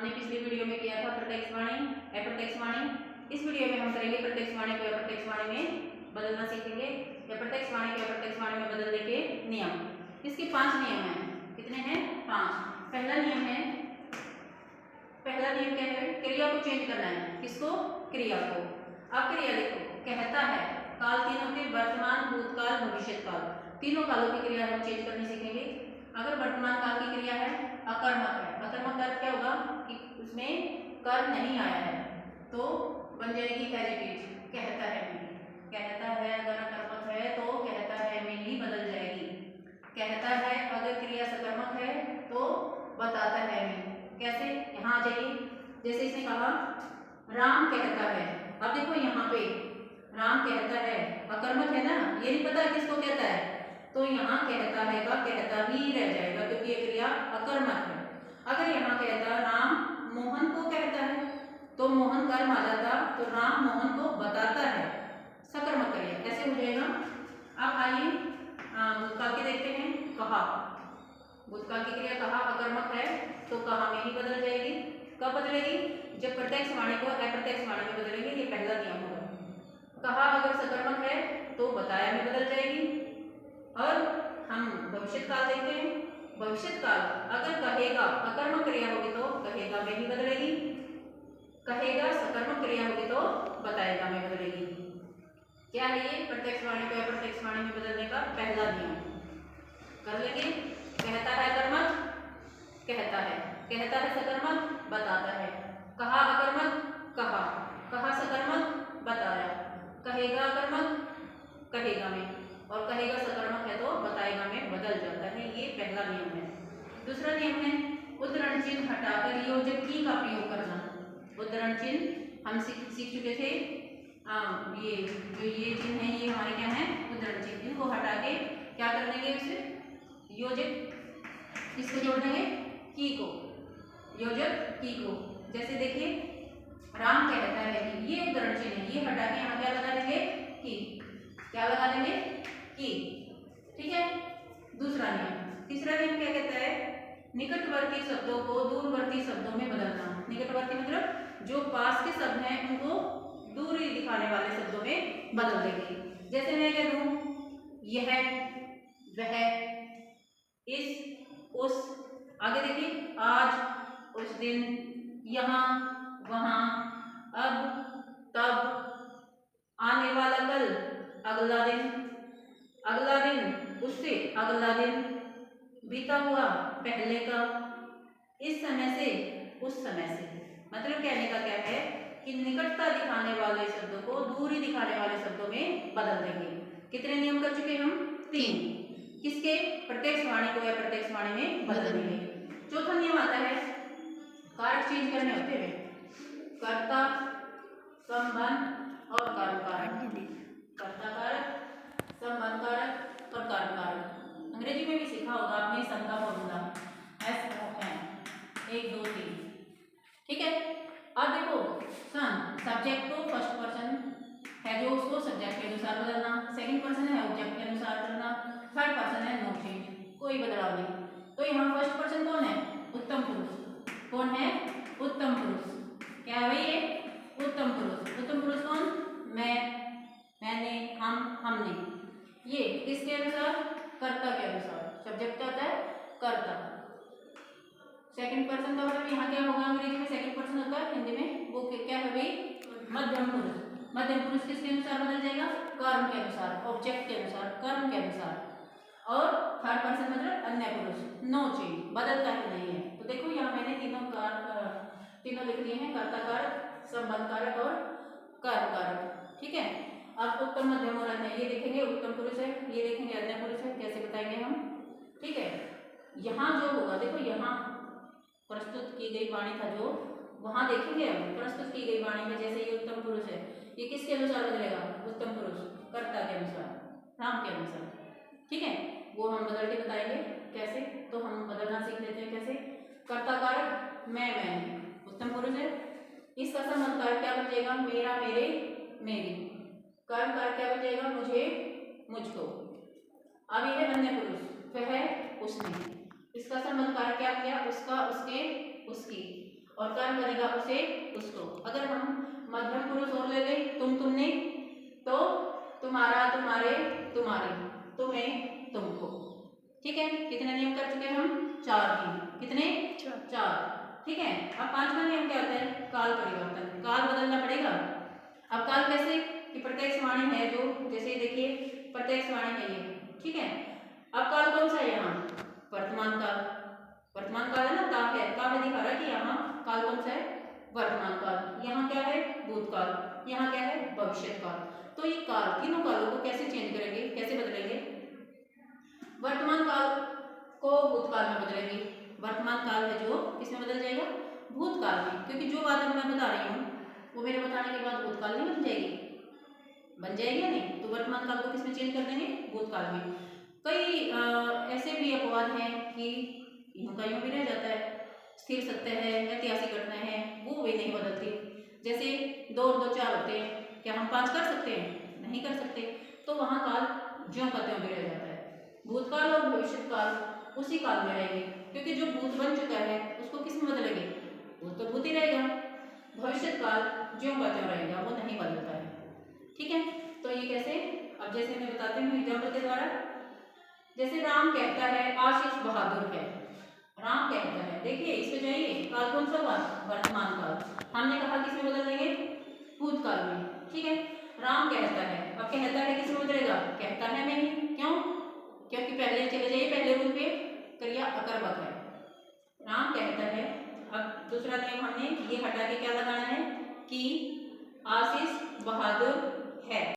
हमने पिछली वीडियो में किया था प्रत्यक्ष वाणी, अप्रत्यक्ष वाणी। इस वीडियो में हम करेंगे प्रत्यक्ष वाणी को अप्रत्यक्ष वाणी में बदलना सीखेंगे या प्रत्यक्ष वाणी को अप्रत्यक्ष वाणी में बदलने के नियम। इसके 5 नियम हैं। कितने हैं? 5। पहला नियम क्या है? क्रिया को चेंज करना है। किसको? क्रिया को। अब क्रिया देखो, कहता है, काल तीन होते हैं, वर्तमान, भूतकाल, भविष्यकाल। तीनों कालों की क्रिया हम चेंज करनी सीखेंगे। अगर वर्तमान काल की क्रिया है, अकर्मक है, अकर्मक का अर्थ क्या होगा कि उसमें कर नहीं आया है, तो बन जाएगी हेजिटेट, कहता है में। कहता है अगर अकर्मक है तो कहता है में ही बदल जाएगी। कहता है अगर क्रिया सकर्मक है तो बताता है में। कैसे? यहाँ आ जाइए। जैसे इसने कहा राम कहता है। अब देखो यहाँ पे राम कहता है, अकर्मक है ना, ये नहीं पता किसको कहता है, तो यहाँ कहता है का कहता ही रह जाएगा क्योंकि ये क्रिया अकर्मक है। अगर यहाँ कहता राम मोहन को कहता है तो मोहन कर्म आ जाता, तो राम मोहन को बताता है, सकर्मक क्रिया। कैसे हो जाएगा? अब आइए भूतकाल के देखते हैं। कहा, भूतकाल की क्रिया कहा अकर्मक है तो कहा में ही बदल जाएगी। कब बदलेगी? जब प्रत्यक्ष वाणी को अप्रत्यक्ष वाणी में बदलेंगे। ये पहला नियम होगा। कहा अगर सकर्मक है तो बताया में बदल जाएगी। और हम भविष्यत काल देखते हैं। भविष्यत काल अगर कहेगा अकर्मक क्रिया होगी तो कहेगा में ही बदलेगी। कहेगा सकर्मक क्रिया होगी तो बताएगा में बदलेगी। क्या है ये? प्रत्यक्ष वाणी को अप्रत्यक्ष वाणी में बदलने का पहला नियम। कर लेंगे। कहता है अकर्मक, कहता है सकर्मक, बताता है। कहा अकर्मक, कहा सकर्मक, बताया। कहेगा अकर्मक, कहेगा में, और कहेगा सकर्मक है तो बताएगा में बदल जाता है। ये पहला नियम है। दूसरा नियम है उद्धरण चिन्ह हटाकर योजक की का प्रयोग करना। उद्धरण चिन्ह हम सीख चुके थे। ये चिन्ह है, ये हमारे क्या है? उद्धरण चिन्ह। इनको हटा के क्या कर देंगे? उसे योजक किसको जोड़ देंगे? की को, योजक की को। जैसे देखिए राम कहता है कि, ये उद्धरण चिन्ह है, ये हटा के यहाँ क्या लगा देंगे? की। क्या लगा देंगे? की। ठीक है। दूसरा नियम। तीसरा नियम क्या कहता है? निकटवर्ती शब्दों को दूरवर्ती शब्दों में बदलना। निकटवर्ती मतलब जो पास के शब्द हैं उनको दूरी दिखाने वाले शब्दों में बदल देंगे। जैसे मैं कह दूं यह, वह, इस, उस। आगे देखिए आज, उस दिन, यहाँ, वहां, अब, तब, आने वाला कल, अगला दिन, उससे अगला दिन, बीता हुआ पहले का, इस समय से उस समय से। मतलब कहने का क्या है कि निकटता दिखाने वाले शब्दों को दूरी दिखाने वाले शब्दों में बदल देंगे। कितने नियम कर चुके हम? 3। किसके? प्रत्यक्ष वाणी को या प्रत्यक्ष वाणी में बदल देंगे। चौथा नियम आता है कारक चेंज करने होते हैं। कर्ता, संबंध और कर्म कारक। कर्ता कारक, संबंध कारक और कर्म कारक। अंग्रेजी में भी सीखा होगा आपने सम का फॉर्मूला SON 1 2 3। ठीक है। अब देखो सन सब्जेक्ट को फर्स्ट पर्सन है जो उसको सब्जेक्ट के अनुसार बदलना, सेकंड पर्सन है ऑब्जेक्ट के अनुसार करना, थर्ड पर्सन है नो चेंज, कोई बदलाव नहीं। तो यहाँ फर्स्ट पर्सन कौन है? उत्तम पुरुष। कौन है? उत्तम पुरुष। क्या है भाई? ये उत्तम पुरुष। उत्तम पुरुष कौन? मैं, मैंने, हम, हमने। ये किसके अनुसार? कर्ता के अनुसार। सब्जेक्ट क्या होता है? कर्ता। सेकंड पर्सन का मतलब यहाँ क्या होगा? अंग्रेजी में सेकंड पर्सन होता है, हिंदी में वो क्या है भाई? मध्यम पुरुष। मध्यम पुरुष किसके अनुसार बदल जाएगा? कर्म के अनुसार, ऑब्जेक्ट के अनुसार, कर्म के अनुसार। और थर्ड पर्सन मतलब अन्य पुरुष। नो चेंज, बदलता ही नहीं है। तो देखो यहाँ मैंने तीनों लिख दिए हैं, कर्ता कारक, संबंध कारक और कर्म कारक। ठीक है। अब उत्तम, मध्यम और अन्य ये देखेंगे। उत्तम पुरुष है, ये देखेंगे अन्य पुरुष है, कैसे बताएंगे हम? ठीक है। यहाँ जो होगा देखो, यहाँ प्रस्तुत की गई वाणी का जो वहां देखेंगे हम, प्रस्तुत की गई वाणी में जैसे ये उत्तम पुरुष है, ये किसके अनुसार बदलेगा? उत्तम पुरुष, कर्ता के अनुसार, राम के अनुसार। ठीक है। वो हम बदल के बताएंगे कैसे। तो हम बदलना सीख लेते हैं कैसे। कर्ता कारक मैं, मैंने, उत्तम पुरुष है। इसका संबंध कारक क्या बन जाएगा? मेरा, मेरे, मेरी। कर्म कारक क्या बन जाएगा? मुझे, मुझको। अब ये है अन्य पुरुष, वह, उसने। इसका संबंध कारक क्या किया? उसका, उसके, उसकी। और कौन करेगा उसे, उसको। अगर हम मध्यम पुरुष और ले लें, तुम तुमने, तो तुम्हारा तुम्हारे तुम्हारे, तुम्हें तुमको। ठीक है, कितने नियम कर चुके हम, 4 नियम। कितने, 4। ठीक है, अब 5वां नियम क्या होता है, काल परिवर्तन। काल बदलना पड़ेगा। अब काल कैसे, कि प्रत्यक्ष वाणी है जो, जैसे देखिए प्रत्यक्ष वाणी है ये, ठीक है। अब काल कौन सा है यहाँ, वर्तमान काल। वर्तमान काल है ना, का है दिखा रहा है कि यहाँ काल कौन सा है, वर्तमान काल। यहाँ क्या है, भूतकाल। यहाँ क्या है, भविष्य काल। तो ये काल, तीनों कालों को कैसे चेंज करेंगे, कैसे बदलेंगे, वर्तमान काल को भूतकाल में बदलेंगे। वर्तमान काल है जो किसमें बदल जाएगा, भूतकाल में, क्योंकि जो बात अब मैं बता रही हूँ वो मेरे बताने के बाद भूतकाल नहीं बन जाएगी, बन जाएगी या नहीं। तो वर्तमान काल को किसमें चेंज कर देंगे, भूतकाल में। कई ऐसे भी अपवाद हैं कि यूं का यूं भी रह जाता है, स्थिर सत्य है, ऐतिहासिक घटनाएं हैं, वो भी नहीं बदलती। जैसे 2 और 2 4 होते हैं, क्या हम 5 कर सकते हैं, नहीं कर सकते। तो वहाँ काल ज्यों का त्यों भी रह जाता है। भूतकाल और भविष्य काल उसी काल में रहेंगे, क्योंकि जो भूत बन चुका है उसको किस में बदलेंगे, भूत तो भूत ही रहेगा। भविष्य काल ज्यों का त्यों रहेगा, वो नहीं बदलता है। ठीक है, तो ये कैसे, अब जैसे मैं बताती हूँ एग्जाम्पल के द्वारा। जैसे राम कहता है आशीष बहादुर है, राम कहता है, देखिए इस पे जाइए, काल कौन सा हुआ, वर्तमान काल। हमने कहा किसमें बदल देंगे, भूतकाल में। ठीक है, राम कहता है, अब कहता है किसमें बदलेगा, कहता है में ही, क्यों, क्योंकि पहले चले जाइए, पहले रूप पे क्रिया अकर्मक है, राम कहता है। अब दूसरा नियम हमने ये हटा के क्या लगाना है, कि आशीष बहादुर है।